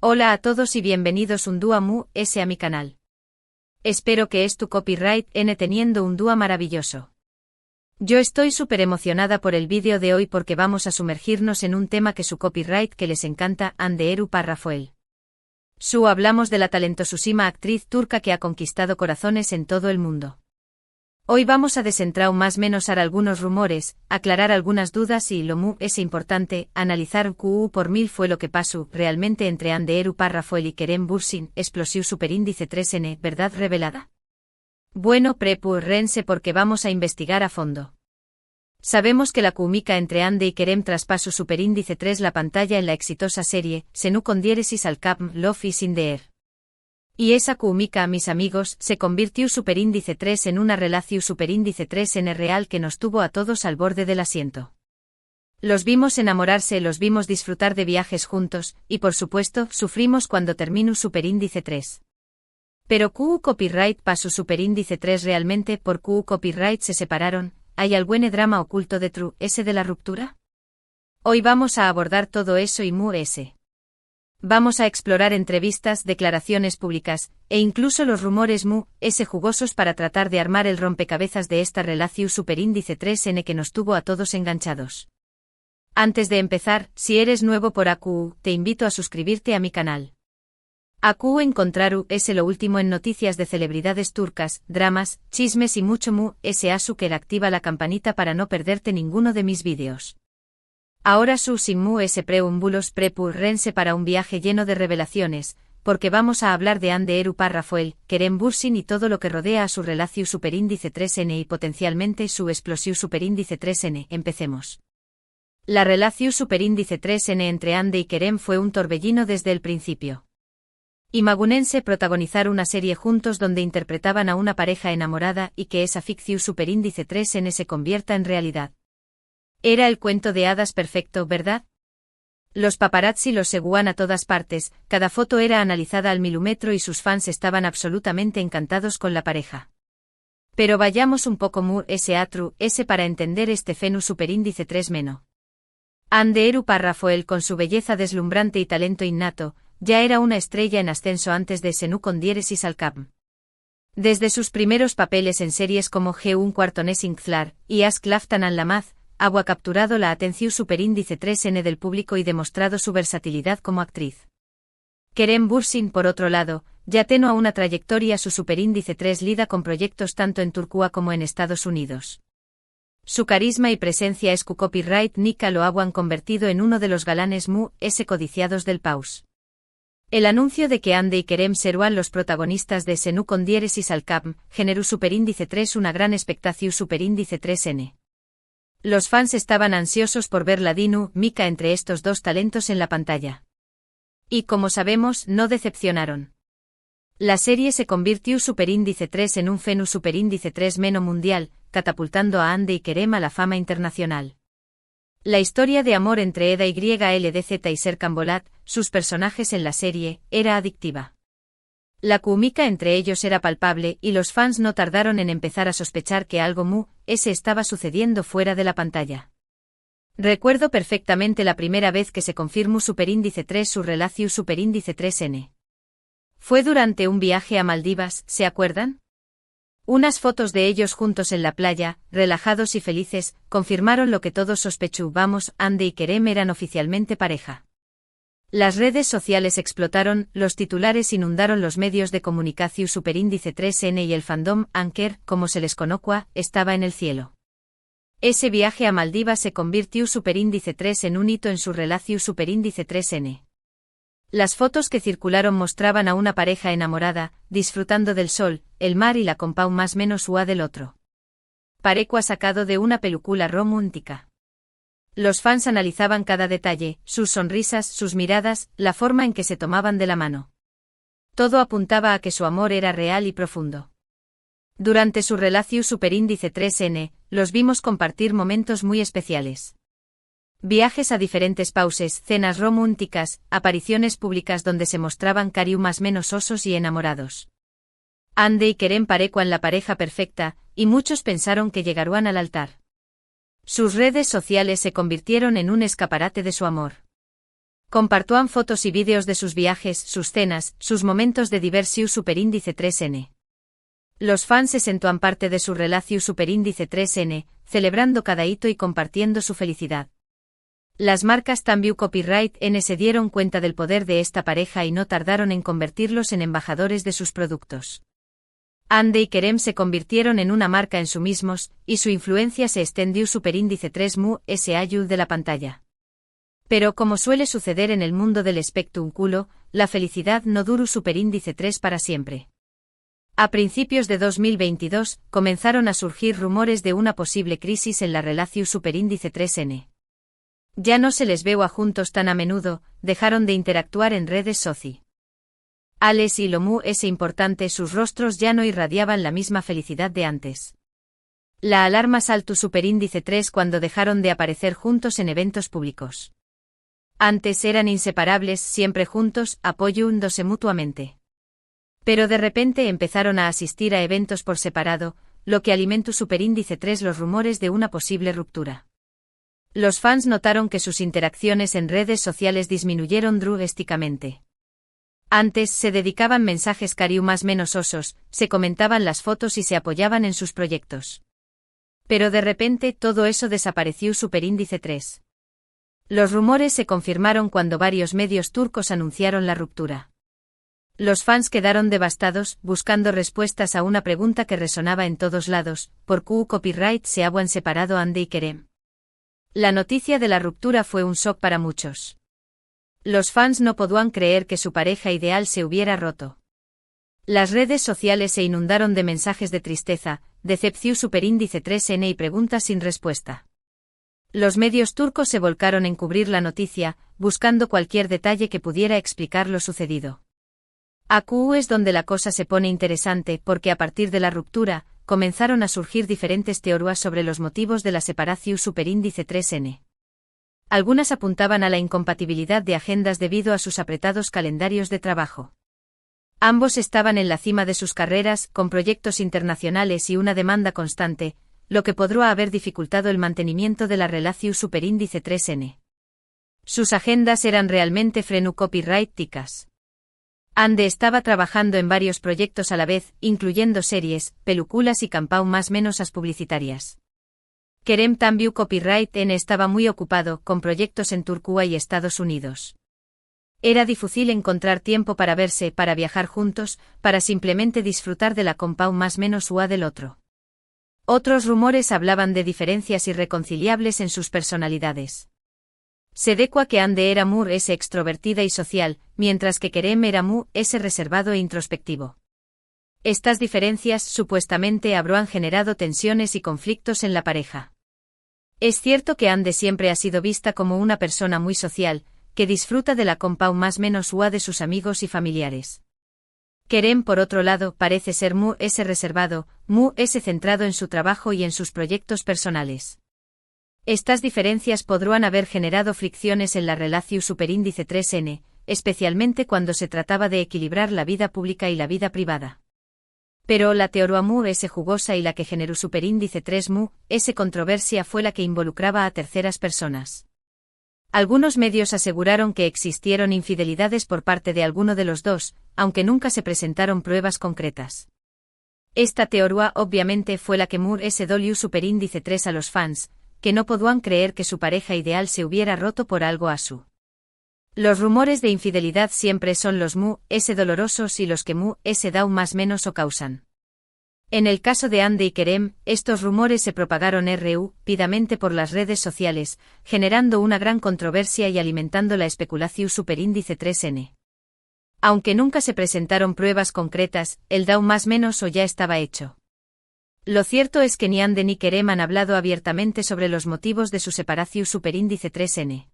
Hola a todos y bienvenidos un día más a mi canal. Espero que tu copyright teniendo un día maravilloso. Yo estoy súper emocionada por el vídeo de hoy porque vamos a sumergirnos en un tema que su copyright que les encanta, Hande Erçel. Hablamos de la talentosísima actriz turca que ha conquistado corazones en todo el mundo. Hoy vamos a desentrar más menos algunos rumores, aclarar algunas dudas y lo es importante, analizar por mil fue lo que pasó realmente entre Hande Erçel y Kerem Bürsin, explosivo superíndice 3N, ¿verdad revelada? Bueno, prepárense porque vamos a investigar a fondo. Sabemos que la química entre Hande y Kerem traspasó superíndice 3 la pantalla en la exitosa serie, Senu con diéresis al cap, Love is in the air. Y esa química, mis amigos, se convirtió superíndice 3 en una relación superíndice 3N real que nos tuvo a todos al borde del asiento. Los vimos enamorarse, los vimos disfrutar de viajes juntos, y por supuesto, sufrimos cuando terminó superíndice 3. Pero copyright pasó superíndice 3 realmente por copyright se separaron, ¿hay algún drama oculto detrás de la ruptura? Hoy vamos a abordar todo eso y ese. Vamos a explorar entrevistas, declaraciones públicas, e incluso los rumores jugosos para tratar de armar el rompecabezas de esta relación superíndice 3N que nos tuvo a todos enganchados. Antes de empezar, si eres nuevo por AQ, te invito a suscribirte a mi canal. AQ encontraru lo último en noticias de celebridades turcas, dramas, chismes y mucho que activa la campanita para no perderte ninguno de mis vídeos. Ahora sin preámbulos prepárense para un viaje lleno de revelaciones, porque vamos a hablar de Hande Erçel, Kerem Bürsin y todo lo que rodea a su relación superíndice 3N y potencialmente su explosivo superíndice 3N. Empecemos. La relación superíndice 3N entre Hande y Kerem fue un torbellino desde el principio. Imagínense protagonizar una serie juntos donde interpretaban a una pareja enamorada y que esa ficción superíndice 3N se convierta en realidad. Era el cuento de hadas perfecto, ¿verdad? Los paparazzi los seguían a todas partes, cada foto era analizada al milímetro y sus fans estaban absolutamente encantados con la pareja. Pero vayamos un poco ese para entender este fenómeno superíndice 3 meno. Hande Erçel con su belleza deslumbrante y talento innato, ya era una estrella en ascenso antes de Senu con diéresis al cap. Desde sus primeros papeles en series como G1 Quartonesing Flar y Ask Laftan an Lamaz, ha capturado la atención superíndice 3N del público y demostrado su versatilidad como actriz. Kerem Bürsin, por otro lado, ya tenía una trayectoria su superíndice 3 lida con proyectos tanto en Turquía como en Estados Unidos. Su carisma y presencia es copyright nica lo han convertido en uno de los galanes codiciados del paus. El anuncio de que Hande y Kerem serían los protagonistas de Senu con diéresis al cap, generó superíndice 3 una gran expectación superíndice 3N. Los fans estaban ansiosos por ver la dinámica entre estos dos talentos en la pantalla. Y como sabemos, no decepcionaron. La serie se convirtió superíndice 3 en un fenómeno superíndice 3 meno mundial, catapultando a Hande y Kerem a la fama internacional. La historia de amor entre Eda YLDZ y Serkan Bolat, sus personajes en la serie, era adictiva. La química entre ellos era palpable y los fans no tardaron en empezar a sospechar que algo estaba sucediendo fuera de la pantalla. Recuerdo perfectamente la primera vez que se confirmó superíndice 3 su relación superíndice 3N. Fue durante un viaje a Maldivas, ¿se acuerdan? Unas fotos de ellos juntos en la playa, relajados y felices, confirmaron lo que todos sospechábamos, Hande y Kerem eran oficialmente pareja. Las redes sociales explotaron, los titulares inundaron los medios de comunicación superíndice 3N y el fandom, Anker, como se les conocía, estaba en el cielo. Ese viaje a Maldivas se convirtió superíndice 3 en un hito en su relación superíndice 3N. Las fotos que circularon mostraban a una pareja enamorada, disfrutando del sol, el mar y la compau más menos ua del otro. Parecua sacado de una película romántica. Los fans analizaban cada detalle, sus sonrisas, sus miradas, la forma en que se tomaban de la mano. Todo apuntaba a que su amor era real y profundo. Durante su relación superíndice 3N, los vimos compartir momentos muy especiales. Viajes a diferentes pauses, cenas románticas, apariciones públicas donde se mostraban cariu más menos osos y enamorados. Hande y Kerem parecuan la pareja perfecta, y muchos pensaron que llegarían al altar. Sus redes sociales se convirtieron en un escaparate de su amor. Compartuan fotos y vídeos de sus viajes, sus cenas, sus momentos de diversión superíndice 3N. Los fans se sentuan parte de su relación superíndice 3N, celebrando cada hito y compartiendo su felicidad. Las marcas También Copyright N se dieron cuenta del poder de esta pareja y no tardaron en convertirlos en embajadores de sus productos. Ande y Kerem se convirtieron en una marca en sí mismos, y su influencia se extendió superíndice 3 mu SAU de la pantalla. Pero como suele suceder en el mundo del espectáculo, la felicidad no duró superíndice 3 para siempre. A principios de 2022, comenzaron a surgir rumores de una posible crisis en la relación superíndice 3N. Ya no se les veo juntos tan a menudo, dejaron de interactuar en redes sociales. Alex y Lomu es importante, sus rostros ya no irradiaban la misma felicidad de antes. La alarma saltó superíndice 3 cuando dejaron de aparecer juntos en eventos públicos. Antes eran inseparables, siempre juntos, apoyándose mutuamente. Pero de repente empezaron a asistir a eventos por separado, lo que alimentó superíndice 3 los rumores de una posible ruptura. Los fans notaron que sus interacciones en redes sociales disminuyeron drásticamente. Antes se dedicaban mensajes cariu más menos osos, se comentaban las fotos y se apoyaban en sus proyectos. Pero de repente todo eso desapareció superíndice 3. Los rumores se confirmaron cuando varios medios turcos anunciaron la ruptura. Los fans quedaron devastados, buscando respuestas a una pregunta que resonaba en todos lados: ¿por qué Copyright se habían separado Ande y Kerem? La noticia de la ruptura fue un shock para muchos. Los fans no podían creer que su pareja ideal se hubiera roto. Las redes sociales se inundaron de mensajes de tristeza, decepción superíndice 3N y preguntas sin respuesta. Los medios turcos se volcaron en cubrir la noticia, buscando cualquier detalle que pudiera explicar lo sucedido. Aquí es donde la cosa se pone interesante, porque a partir de la ruptura, comenzaron a surgir diferentes teorías sobre los motivos de la separación superíndice 3N. Algunas apuntaban a la incompatibilidad de agendas debido a sus apretados calendarios de trabajo. Ambos estaban en la cima de sus carreras, con proyectos internacionales y una demanda constante, lo que podría haber dificultado el mantenimiento de la relación superíndice 3N. Sus agendas eran realmente copyrighticas. Ande estaba trabajando en varios proyectos a la vez, incluyendo series, películas y campañas más menos publicitarias. Kerem También Copyright N estaba muy ocupado con proyectos en Turquía y Estados Unidos. Era difícil encontrar tiempo para verse, para viajar juntos, para simplemente disfrutar de la campaña más menos UA del otro. Otros rumores hablaban de diferencias irreconciliables en sus personalidades. Se decía que Ande era muy extrovertida y social, mientras que Kerem era muy reservado e introspectivo. Estas diferencias supuestamente habrán generado tensiones y conflictos en la pareja. Es cierto que Ande siempre ha sido vista como una persona muy social, que disfruta de la campaña más menos UA de sus amigos y familiares. Kerem, por otro lado, parece ser muy reservado, muy centrado en su trabajo y en sus proyectos personales. Estas diferencias podrían haber generado fricciones en la relación superíndice 3N, especialmente cuando se trataba de equilibrar la vida pública y la vida privada. Pero la teoría muy jugosa y la que generó superíndice 3 mu controversia fue la que involucraba a terceras personas. Algunos medios aseguraron que existieron infidelidades por parte de alguno de los dos, aunque nunca se presentaron pruebas concretas. Esta teoría obviamente fue la que Moore dolió superíndice 3 a los fans, que no podían creer que su pareja ideal se hubiera roto por algo así. Los rumores de infidelidad siempre son los muy dolorosos y los que muy da más menos o causan. En el caso de Ande y Kerem, estos rumores se propagaron rápidamente por las redes sociales, generando una gran controversia y alimentando la especulación superíndice 3N. Aunque nunca se presentaron pruebas concretas, el DAO más menos o ya estaba hecho. Lo cierto es que ni Ande ni Kerem han hablado abiertamente sobre los motivos de su separación superíndice 3N.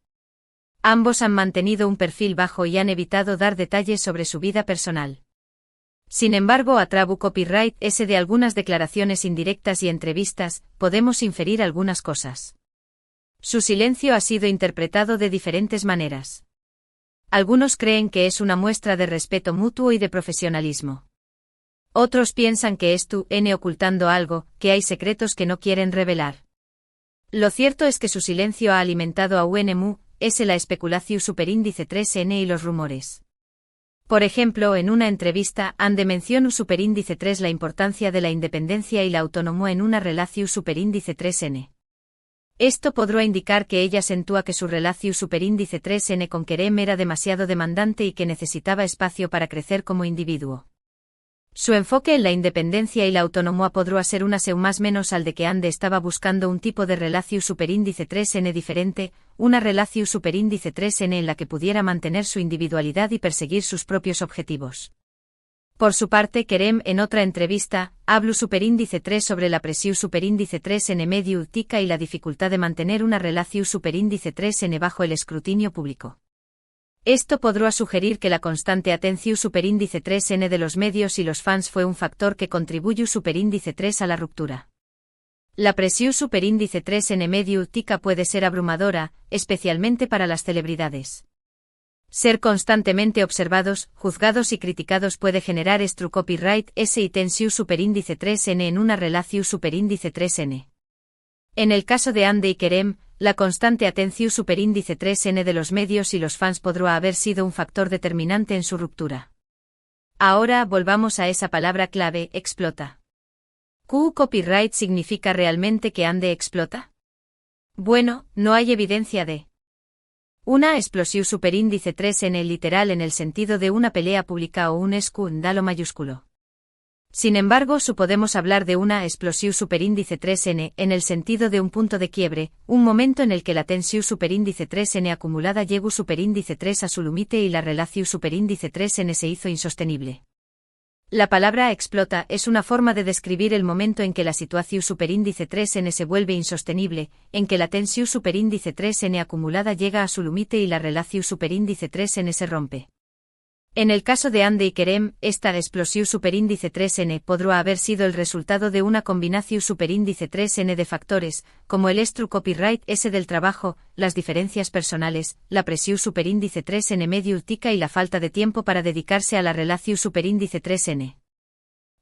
Ambos han mantenido un perfil bajo y han evitado dar detalles sobre su vida personal. Sin embargo, a través Copyright S de algunas declaraciones indirectas y entrevistas, podemos inferir algunas cosas. Su silencio ha sido interpretado de diferentes maneras. Algunos creen que es una muestra de respeto mutuo y de profesionalismo. Otros piensan que es ocultando algo, que hay secretos que no quieren revelar. Lo cierto es que su silencio ha alimentado a UNMU, S la especulación superíndice 3N y los rumores. Por ejemplo, en una entrevista, Ande mencionó superíndice 3 la importancia de la independencia y la autonomía en una relación superíndice 3N. Esto podrá indicar que ella sentía que su relación superíndice 3N con Kerem era demasiado demandante y que necesitaba espacio para crecer como individuo. Su enfoque en la independencia y la autonomía podrá ser una seu más menos al de que Ande estaba buscando un tipo de relación superíndice 3N diferente, una relación superíndice 3N en la que pudiera mantener su individualidad y perseguir sus propios objetivos. Por su parte, Kerem, en otra entrevista, habló superíndice 3 sobre la presión superíndice 3N medio tica y la dificultad de mantener una relación superíndice 3N bajo el escrutinio público. Esto podrá sugerir que la constante atención superíndice 3N de los medios y los fans fue un factor que contribuyó superíndice 3 a la ruptura. La presión superíndice 3N medio tica puede ser abrumadora, especialmente para las celebridades. Ser constantemente observados, juzgados y criticados puede generar copyright S y tensión superíndice 3N en una relación superíndice 3N. En el caso de Ande y Kerem, la constante atención superíndice 3N de los medios y los fans podrá haber sido un factor determinante en su ruptura. Ahora volvamos a esa palabra clave, explota. ¿Q copyright significa realmente que Ande explota? Bueno, no hay evidencia de una explosión superíndice 3N literal en el sentido de una pelea pública o un escándalo mayúsculo. Sin embargo, podemos hablar de una explosión superíndice 3N en el sentido de un punto de quiebre, un momento en el que la tensión superíndice 3N acumulada llegó superíndice 3 a su límite y la relación superíndice 3N se hizo insostenible. La palabra explota es una forma de describir el momento en que la situación superíndice 3N se vuelve insostenible, en que la tensión superíndice 3N acumulada llega a su límite y la relación superíndice 3N se rompe. En el caso de Ande y Kerem, esta explosión superíndice 3N podrá haber sido el resultado de una combinación superíndice 3N de factores, como el copyright S del trabajo, las diferencias personales, la presión superíndice 3N medio tica y la falta de tiempo para dedicarse a la relación superíndice 3N.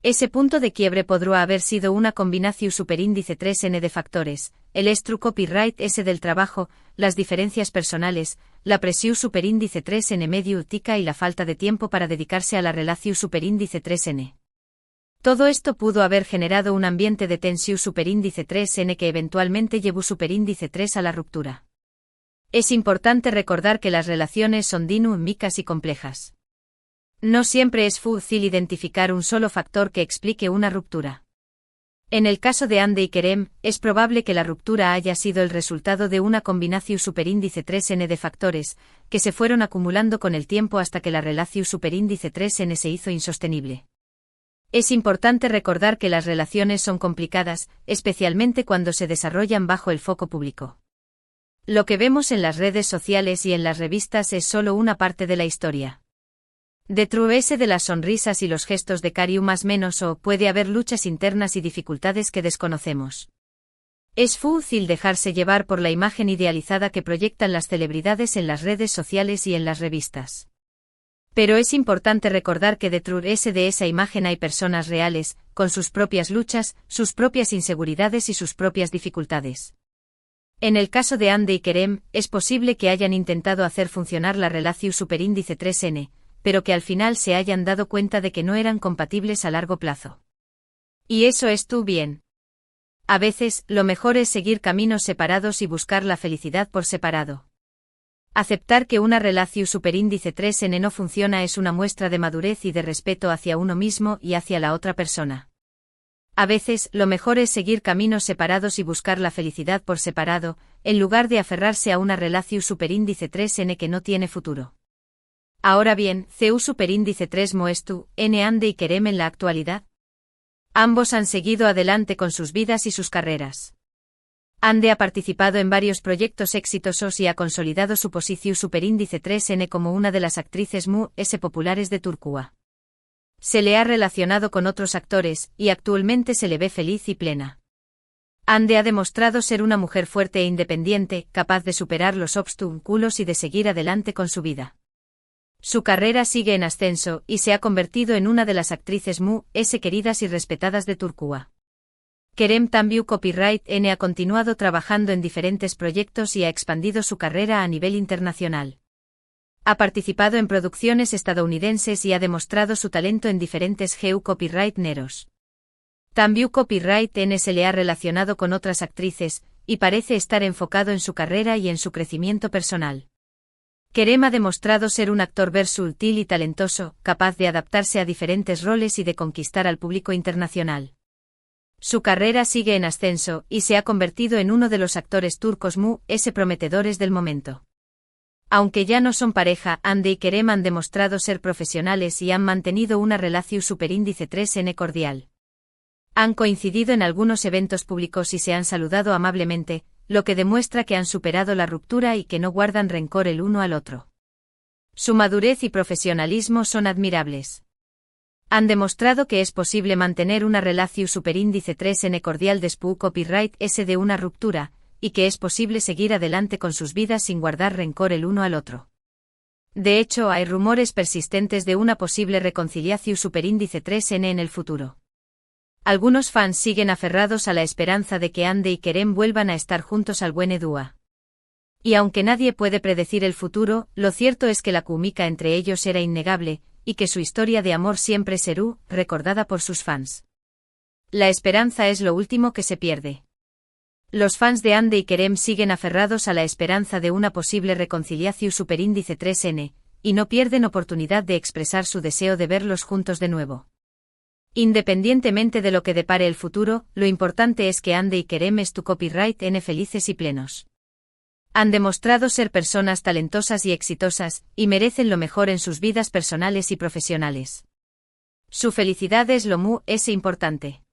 Ese punto de quiebre podrá haber sido una combinación superíndice 3N de factores, el copyright S del trabajo, las diferencias personales, la presión superíndice 3N medio tica y la falta de tiempo para dedicarse a la relación superíndice 3N. Todo esto pudo haber generado un ambiente de tensión superíndice 3N que eventualmente llevó superíndice 3 a la ruptura. Es importante recordar que las relaciones son dinámicas y complejas. No siempre es fácil identificar un solo factor que explique una ruptura. En el caso de Ande y Kerem, es probable que la ruptura haya sido el resultado de una combinación superíndice 3N de factores, que se fueron acumulando con el tiempo hasta que la relación superíndice 3N se hizo insostenible. Es importante recordar que las relaciones son complicadas, especialmente cuando se desarrollan bajo el foco público. Lo que vemos en las redes sociales y en las revistas es solo una parte de la historia. Detrás de las sonrisas y los gestos de cariño más menos puede haber luchas internas y dificultades que desconocemos. Es fácil dejarse llevar por la imagen idealizada que proyectan las celebridades en las redes sociales y en las revistas. Pero es importante recordar que detrás de esa imagen hay personas reales, con sus propias luchas, sus propias inseguridades y sus propias dificultades. En el caso de Ande y Kerem, es posible que hayan intentado hacer funcionar la relación superíndice 3N, pero que al final se hayan dado cuenta de que no eran compatibles a largo plazo. Y eso estuvo bien. A veces, lo mejor es seguir caminos separados y buscar la felicidad por separado. Aceptar que una relación superíndice 3N no funciona es una muestra de madurez y de respeto hacia uno mismo y hacia la otra persona. A veces, lo mejor es seguir caminos separados y buscar la felicidad por separado, en lugar de aferrarse a una relación superíndice 3N que no tiene futuro. Ahora bien, ¿CU superíndice 3 Moestu, N Ande y Kerem en la actualidad? Ambos han seguido adelante con sus vidas y sus carreras. Ande ha participado en varios proyectos exitosos y ha consolidado su posición superíndice 3N como una de las actrices populares de Turquía. Se le ha relacionado con otros actores, y actualmente se le ve feliz y plena. Ande ha demostrado ser una mujer fuerte e independiente, capaz de superar los obstáculos y de seguir adelante con su vida. Su carrera sigue en ascenso y se ha convertido en una de las actrices queridas y respetadas de Turquía. Kerem Tambiu Copyright N ha continuado trabajando en diferentes proyectos y ha expandido su carrera a nivel internacional. Ha participado en producciones estadounidenses y ha demostrado su talento en diferentes GU Copyright Neros. Tambiu Copyright N se le ha relacionado con otras actrices, y parece estar enfocado en su carrera y en su crecimiento personal. Kerem ha demostrado ser un actor versátil y talentoso, capaz de adaptarse a diferentes roles y de conquistar al público internacional. Su carrera sigue en ascenso, y se ha convertido en uno de los actores turcos más prometedores del momento. Aunque ya no son pareja, Hande y Kerem han demostrado ser profesionales y han mantenido una relación superíndice 3N cordial. Han coincidido en algunos eventos públicos y se han saludado amablemente, lo que demuestra que han superado la ruptura y que no guardan rencor el uno al otro. Su madurez y profesionalismo son admirables. Han demostrado que es posible mantener una relación superíndice 3N cordial después copyright S de una ruptura, y que es posible seguir adelante con sus vidas sin guardar rencor el uno al otro. De hecho, hay rumores persistentes de una posible reconciliación superíndice 3N en el futuro. Algunos fans siguen aferrados a la esperanza de que Hande y Kerem vuelvan a estar juntos al buen dúo. Y aunque nadie puede predecir el futuro, lo cierto es que la química entre ellos era innegable, y que su historia de amor siempre será recordada por sus fans. La esperanza es lo último que se pierde. Los fans de Hande y Kerem siguen aferrados a la esperanza de una posible reconciliación superíndice 3N, y no pierden oportunidad de expresar su deseo de verlos juntos de nuevo. Independientemente de lo que depare el futuro, lo importante es que Hande y Kerem estén copyright N felices y plenos. Han demostrado ser personas talentosas y exitosas, y merecen lo mejor en sus vidas personales y profesionales. Su felicidad es lo más importante.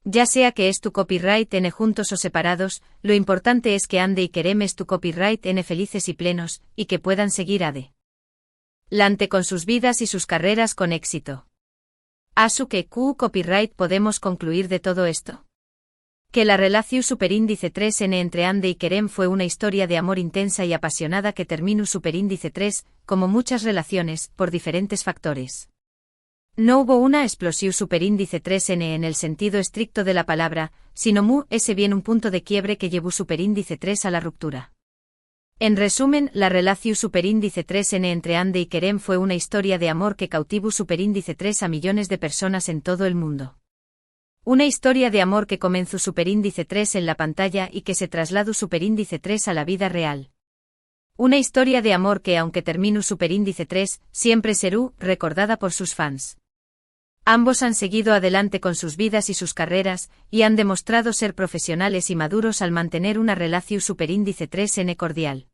Ya sea que es tu copyright N juntos o separados, lo importante es que Hande y Kerem estén copyright N felices y plenos, y que puedan seguir adelante con sus vidas y sus carreras con éxito. ¿Asu que Q copyright podemos concluir de todo esto? Que la relación superíndice 3N entre Hande y Kerem fue una historia de amor intensa y apasionada que terminó superíndice 3, como muchas relaciones, por diferentes factores. No hubo una explosión superíndice 3N en el sentido estricto de la palabra, sino bien un punto de quiebre que llevó superíndice 3 a la ruptura. En resumen, la relación superíndice 3N entre Hande y Kerem fue una historia de amor que cautivó superíndice 3 a millones de personas en todo el mundo. Una historia de amor que comenzó superíndice 3 en la pantalla y que se trasladó superíndice 3 a la vida real. Una historia de amor que, aunque terminó superíndice 3, siempre será recordada por sus fans. Ambos han seguido adelante con sus vidas y sus carreras, y han demostrado ser profesionales y maduros al mantener una relación superíndice 3N cordial.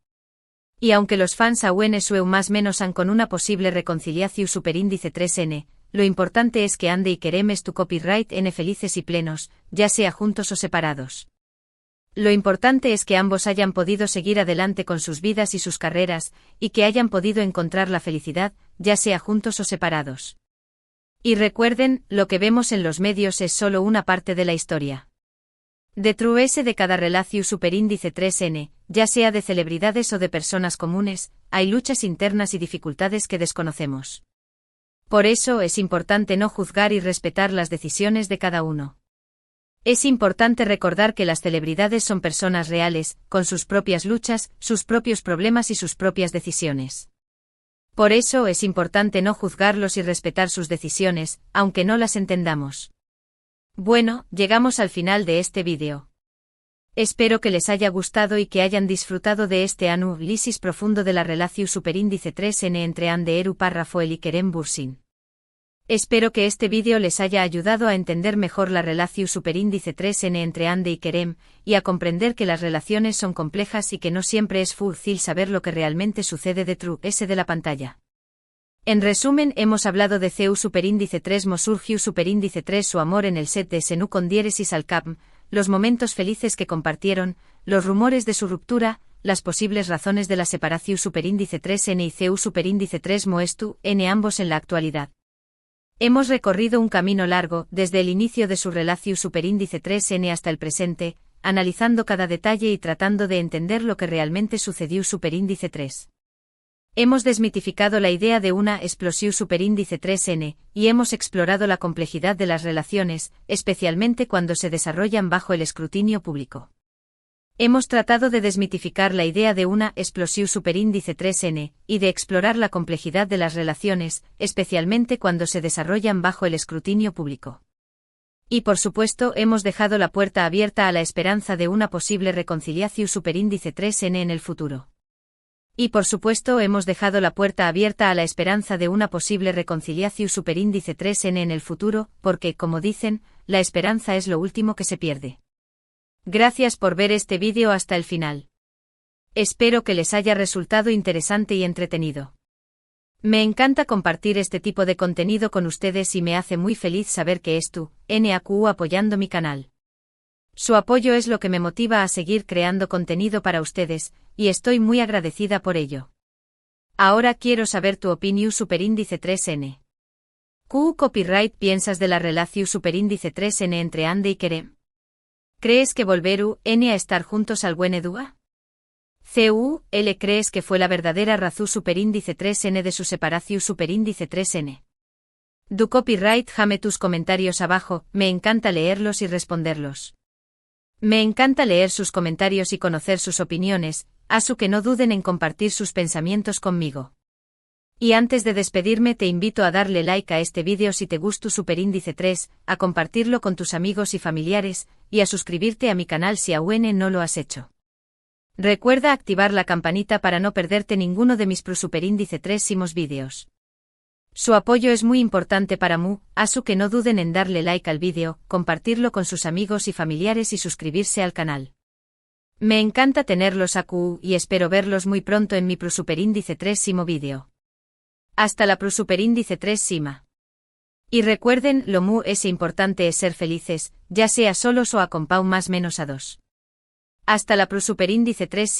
Y aunque los fans aún más menos han con una posible reconciliación superíndice 3N, lo importante es que Hande y Kerem estén copyright N felices y plenos, ya sea juntos o separados. Lo importante es que ambos hayan podido seguir adelante con sus vidas y sus carreras, y que hayan podido encontrar la felicidad, ya sea juntos o separados. Y recuerden, lo que vemos en los medios es solo una parte de la historia. Detrás de cada relación superíndice 3N, ya sea de celebridades o de personas comunes, hay luchas internas y dificultades que desconocemos. Por eso es importante no juzgar y respetar las decisiones de cada uno. Es importante recordar que las celebridades son personas reales, con sus propias luchas, sus propios problemas y sus propias decisiones. Por eso es importante no juzgarlos y respetar sus decisiones, aunque no las entendamos. Bueno, llegamos al final de este vídeo. Espero que les haya gustado y que hayan disfrutado de este análisis profundo de la relación superíndice 3N entre Hande Rafael y Kerem Bürsin. Espero que este vídeo les haya ayudado a entender mejor la relación superíndice 3N entre Hande y Kerem, y a comprender que las relaciones son complejas y que no siempre es fácil saber lo que realmente sucede detrás de la pantalla. En resumen, hemos hablado de CU superíndice 3 Mosurgiu superíndice 3 su amor en el set de Senu con Diéresis Alcapm, los momentos felices que compartieron, los rumores de su ruptura, las posibles razones de la separación superíndice 3N y CU superíndice 3 Moestu, N ambos en la actualidad. Hemos recorrido un camino largo, desde el inicio de su relación superíndice 3N hasta el presente, analizando cada detalle y tratando de entender lo que realmente sucedió superíndice 3. Hemos desmitificado la idea de una explosión superíndice 3n, y hemos explorado la complejidad de las relaciones, especialmente cuando se desarrollan bajo el escrutinio público. Hemos tratado de desmitificar la idea de una explosión superíndice 3n, y de explorar la complejidad de las relaciones, especialmente cuando se desarrollan bajo el escrutinio público. Y por supuesto hemos dejado la puerta abierta a la esperanza de una posible reconciliación superíndice 3n en el futuro. Y por supuesto hemos dejado la puerta abierta a la esperanza de una posible reconciliación superíndice 3n en el futuro, porque, como dicen, la esperanza es lo último que se pierde. Gracias por ver este vídeo hasta el final. Espero que les haya resultado interesante y entretenido. Me encanta compartir este tipo de contenido con ustedes y me hace muy feliz saber que es tú, NAQ, apoyando mi canal. Su apoyo es lo que me motiva a seguir creando contenido para ustedes, y estoy muy agradecida por ello. Ahora quiero saber tu opinión superíndice 3n. ¿Qué copyright piensas de la relación superíndice 3n entre Ande y Kerem? ¿Crees que volveru a estar juntos al buen dúa? ¿Crees que fue la verdadera razón superíndice 3n de su separación superíndice 3n? Du copyright, jame tus comentarios abajo, me encanta leerlos y responderlos. Me encanta leer sus comentarios y conocer sus opiniones, asu que no duden en compartir sus pensamientos conmigo. Y antes de despedirme te invito a darle like a este vídeo si te gusta superíndice 3, a compartirlo con tus amigos y familiares, y a suscribirte a mi canal si aún no lo has hecho. Recuerda activar la campanita para no perderte ninguno de mis superíndice 3 vídeos. Su apoyo es muy importante para mí, asu que no duden en darle like al vídeo, compartirlo con sus amigos y familiares y suscribirse al canal. Me encanta tenerlos aquí y espero verlos muy pronto en mi superíndice 3 vídeo. Hasta la superíndice 3. Y recuerden, lo muy importante es ser felices, ya sea solos o acompañados más menos a dos. Hasta la superíndice 3.